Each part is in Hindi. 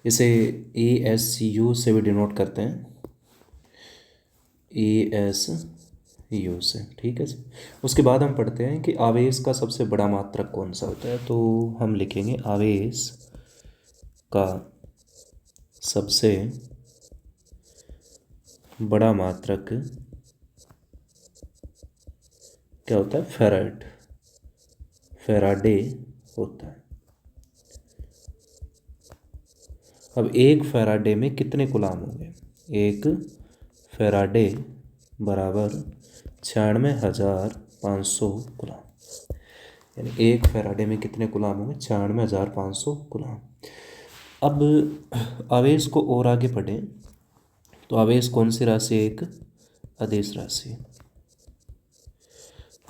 इसे ESU से भी डिनोट करते हैं, ESU से, ठीक है जी। उसके बाद हम पढ़ते हैं कि आवेश का सबसे बड़ा मात्रक कौन सा होता है। तो हम लिखेंगे आवेश का सबसे बड़ा मात्रक क्या होता है? फैराडे होता है। अब एक फैराडे में कितने कूलाम होंगे? एक फैराडे बराबर 96,500 कूलाम। यानी एक फैराडे में कितने कूलाम होंगे? 96,500 कूलाम। अब आवेश को और आगे पढ़ें तो आवेश कौन सी राशि है? एक अदिश राशि है।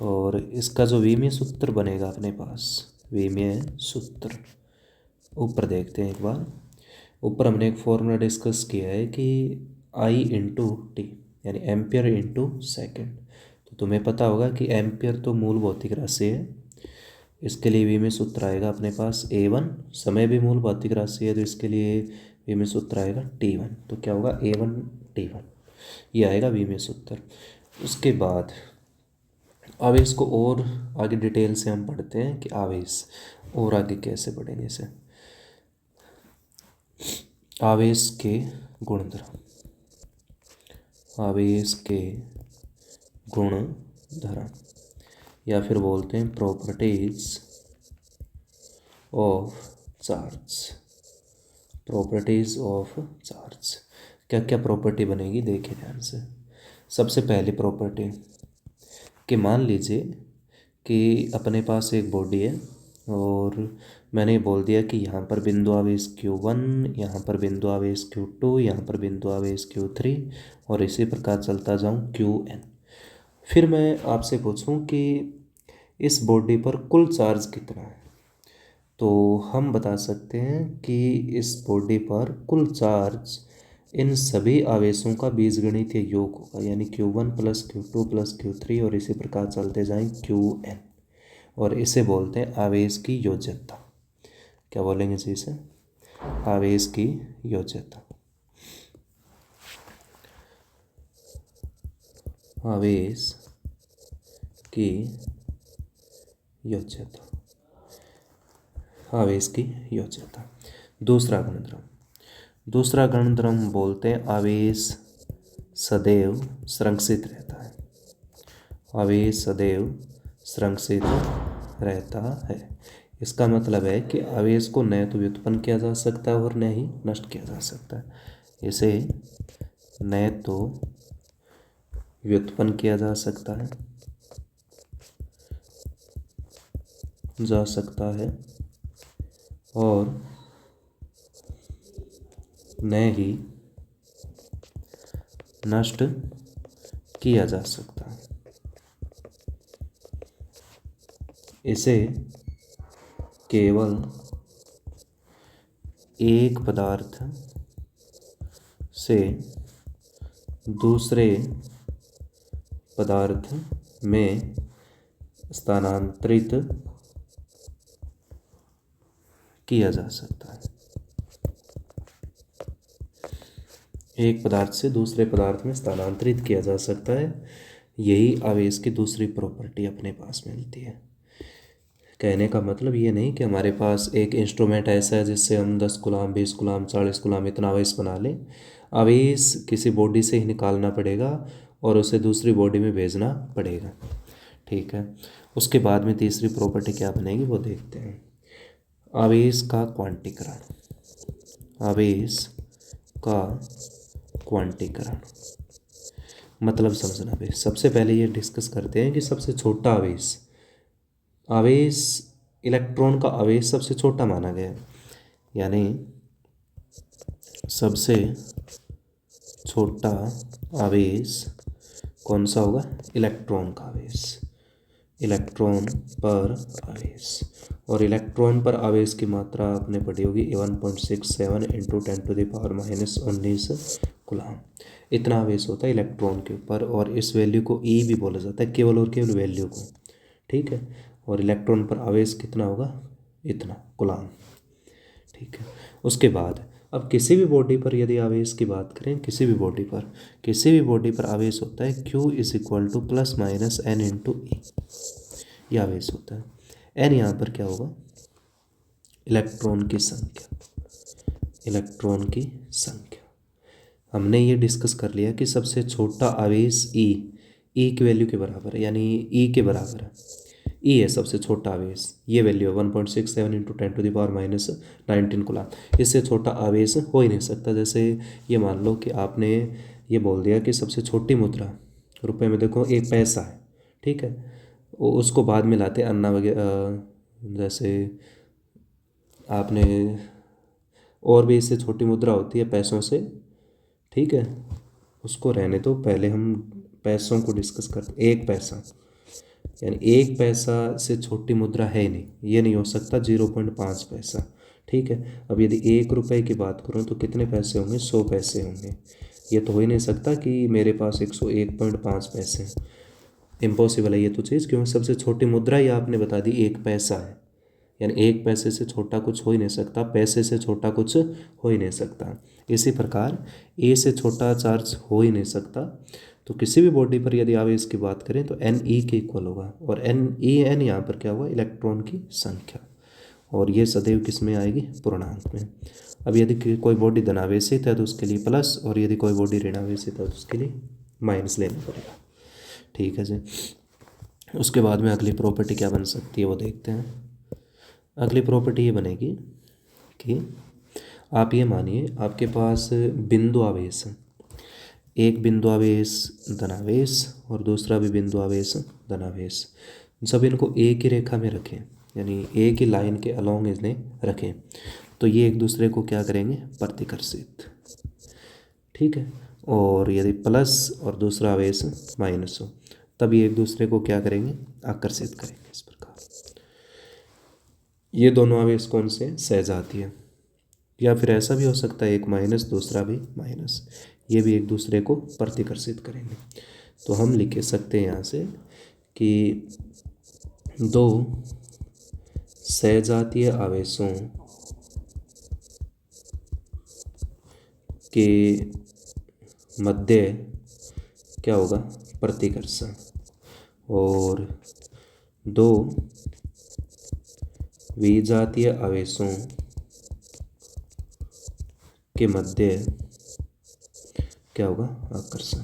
और इसका जो विमीय सूत्र बनेगा अपने पास, विमीय सूत्र ऊपर देखते हैं एक बार। ऊपर हमने एक फॉर्मूला डिस्कस किया है कि I इंटू टी, यानी एम्पियर इंटू सेकेंड। तो तुम्हें पता होगा कि एम्पियर तो मूल भौतिक राशि है, इसके लिए विमीय सूत्र आएगा अपने पास A1। समय भी मूल भौतिक राशि है तो इसके लिए विमीय सूत्र आएगा T1। तो क्या होगा? A1 T1, ये आएगा विमीय सूत्र। उसके बाद आवेश को और आगे डिटेल से हम पढ़ते हैं कि आवेश और आगे कैसे पढ़ेंगे इसे। आवेश के गुणधर्म, आवेश के गुणधर्म या फिर बोलते हैं properties of charge, properties of charge. क्या क्या प्रॉपर्टी बनेगी देखिए ध्यान से। सबसे पहली प्रॉपर्टी कि मान लीजिए कि अपने पास एक बॉडी है और मैंने बोल दिया कि यहाँ पर बिंदु आवेश Q1, यहाँ पर बिंदु आवेश Q2, यहाँ पर बिंदु आवेश Q3 और इसी प्रकार चलता जाऊँ Qn। फिर मैं आपसे पूछूं कि इस बॉडी पर कुल चार्ज कितना है, तो हम बता सकते हैं कि इस बॉडी पर कुल चार्ज इन सभी आवेशों का बीजगणितीय योग होगा, यानी Q1 plus Q2 plus Q3 और इसी प्रकार चलते जाएं Qn। और इसे बोलते हैं आवेश की योज्यता। क्या बोलेंगे जी इसे? आवेश की योज्यता। आवेश की योज्यता, आवेश की योज्यता। दूसरा गुणधर्म, दूसरा गुणधर्म बोलते हैं आवेश सदैव संरक्षित रहता है। आवेश सदैव संरक्षित रहता है। इसका मतलब है कि आवेश को न तो व्युत्पन्न किया जा सकता है और न ही नष्ट किया जा सकता है। इसे न तो व्युत्पन्न किया जा सकता है और न ही नष्ट किया जा सकता है। इसे केवल एक पदार्थ से दूसरे पदार्थ में स्थानांतरित किया जा सकता है। एक पदार्थ से दूसरे पदार्थ में स्थानांतरित किया जा सकता है। यही आवेश की दूसरी प्रॉपर्टी अपने पास मिलती है। कहने का मतलब ये नहीं कि हमारे पास एक इंस्ट्रूमेंट ऐसा है जिससे हम 10 कूलाम 20 कूलाम 40 कूलाम इतना आवेश बना लें। आवेश किसी बॉडी से ही निकालना पड़ेगा और उसे दूसरी बॉडी में भेजना पड़ेगा, ठीक है। उसके बाद में तीसरी प्रॉपर्टी क्या बनेगी वो देखते हैं। आवेश का क्वांटीकरण, आवेश का क्वांटीकरण मतलब समझना भी। सबसे पहले ये डिस्कस करते हैं कि सबसे छोटा आवेश, आवेश इलेक्ट्रॉन का आवेश सबसे छोटा माना गया है, यानी सबसे छोटा आवेश कौन सा होगा? इलेक्ट्रॉन का आवेश, इलेक्ट्रॉन पर आवेश। और इलेक्ट्रॉन पर आवेश की मात्रा आपने पढ़ी होगी 1.67 इंटू 10⁻19 कूलाम। इतना आवेश होता है इलेक्ट्रॉन के ऊपर और इस वैल्यू को E भी बोला जाता है, केवल और केवल वैल्यू को, ठीक है। और इलेक्ट्रॉन पर आवेश कितना होगा? इतना कूलाम, ठीक है। उसके बाद अब किसी भी बॉडी पर यदि आवेश की बात करें, किसी भी बॉडी पर आवेश होता है Q is equal to plus minus n into e, ये आवेश होता है। एन यहाँ पर क्या होगा, इलेक्ट्रॉन की संख्या। हमने ये डिस्कस कर लिया कि सबसे छोटा आवेश ई की वैल्यू के बराबर है, यानी ई के बराबर है, ई है सबसे छोटा आवेश, ये वैल्यू है 1.67 इंटू 10⁻⁻19 कूलाम। इससे छोटा आवेश हो ही नहीं सकता। जैसे ये मान लो कि आपने ये बोल दिया कि सबसे छोटी मुद्रा रुपए में देखो 1 पैसा है, ठीक है, उसको बाद में लाते अन्ना वगैरह, जैसे आपने और भी इससे छोटी मुद्रा होती है पैसों से, ठीक है, उसको रहने दो, पहले हम पैसों को डिस्कस करते। 1 पैसा, यानी 1 पैसा से छोटी मुद्रा है ही नहीं, ये नहीं हो सकता 0.5 पैसा, ठीक है। अब यदि 1 रुपये की बात करूँ तो कितने पैसे होंगे, 100 पैसे होंगे। ये तो हो ही नहीं सकता कि मेरे पास 101.5 पैसे, इम्पॉसिबल है ये तो चीज़, क्योंकि सबसे छोटी मुद्रा ही आपने बता दी 1 पैसा है, यानी 1 पैसे से छोटा कुछ हो ही नहीं सकता, पैसे से छोटा कुछ हो ही नहीं सकता। इसी प्रकार ए से छोटा चार्ज हो ही नहीं सकता। तो किसी भी बॉडी पर यदि आवेश की बात करें तो एन ई के इक्वल होगा, और एन यहाँ पर क्या होगा, इलेक्ट्रॉन की संख्या, और ये सदैव किस में आएगी, पूर्णांक में। अब यदि कोई बॉडी धनावेशित है तो उसके लिए प्लस, और यदि कोई बॉडी ऋणावेशित है तो उसके लिए माइनस लेना पड़ेगा, ठीक है जी। उसके बाद में अगली प्रॉपर्टी क्या बन सकती है वो देखते हैं। अगली प्रॉपर्टी ये बनेगी कि आप ये मानिए आपके पास बिंदु आवेश है, एक बिंदु आवेश धनावेश और दूसरा भी बिंदु आवेश धनावेश, जब इनको एक ही रेखा में रखें, यानी एक ही लाइन के अलोंग इन्हें रखें, तो ये एक दूसरे को क्या करेंगे, प्रतिकर्षित, ठीक है। और यदि प्लस और दूसरा आवेश माइनस हो तब ये एक दूसरे को क्या करेंगे, आकर्षित करेंगे। इस प्रकार ये दोनों आवेश कौन से, सहजातीय, या फिर ऐसा भी हो सकता है एक माइनस दूसरा भी माइनस, ये भी एक दूसरे को प्रतिकर्षित करेंगे। तो हम लिख सकते हैं यहाँ से कि दो सहजातीय आवेशों के मध्य क्या होगा, प्रतिकर्षण, और दो विजातीय आवेशों के मध्य क्या होगा, आकर्षण।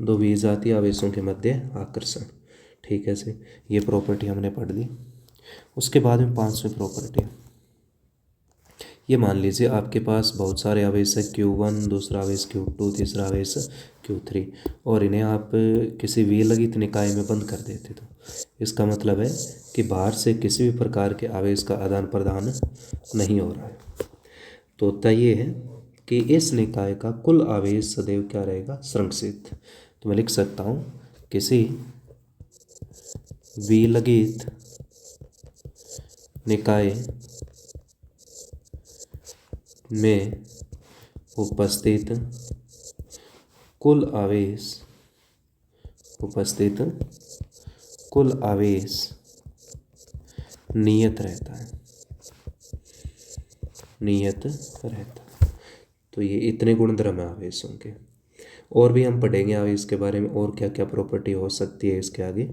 दो विजातीय आवेशों के मध्य आकर्षण, ठीक है से ये प्रॉपर्टी हमने पढ़ ली। उसके बाद में 5वीं प्रॉपर्टी, ये मान लीजिए आपके पास बहुत सारे आवेश है, Q1, दूसरा आवेश Q2, तीसरा आवेश Q3, और इन्हें आप किसी विलगित निकाय में बंद कर देते, तो इसका मतलब है कि बाहर से किसी भी प्रकार के आवेश का आदान प्रदान नहीं हो रहा है। तो तय ये है कि इस निकाय का कुल आवेश सदैव क्या रहेगा, संरक्षित। तो मैं लिख सकता हूँ किसी विलगित निकाय में उपस्थित कुल आवेश नियत रहता है। तो ये इतने गुणधर्म है आवेशों के, और भी हम पढ़ेंगे आवेश के बारे में, और क्या क्या प्रॉपर्टी हो सकती है इसके आगे।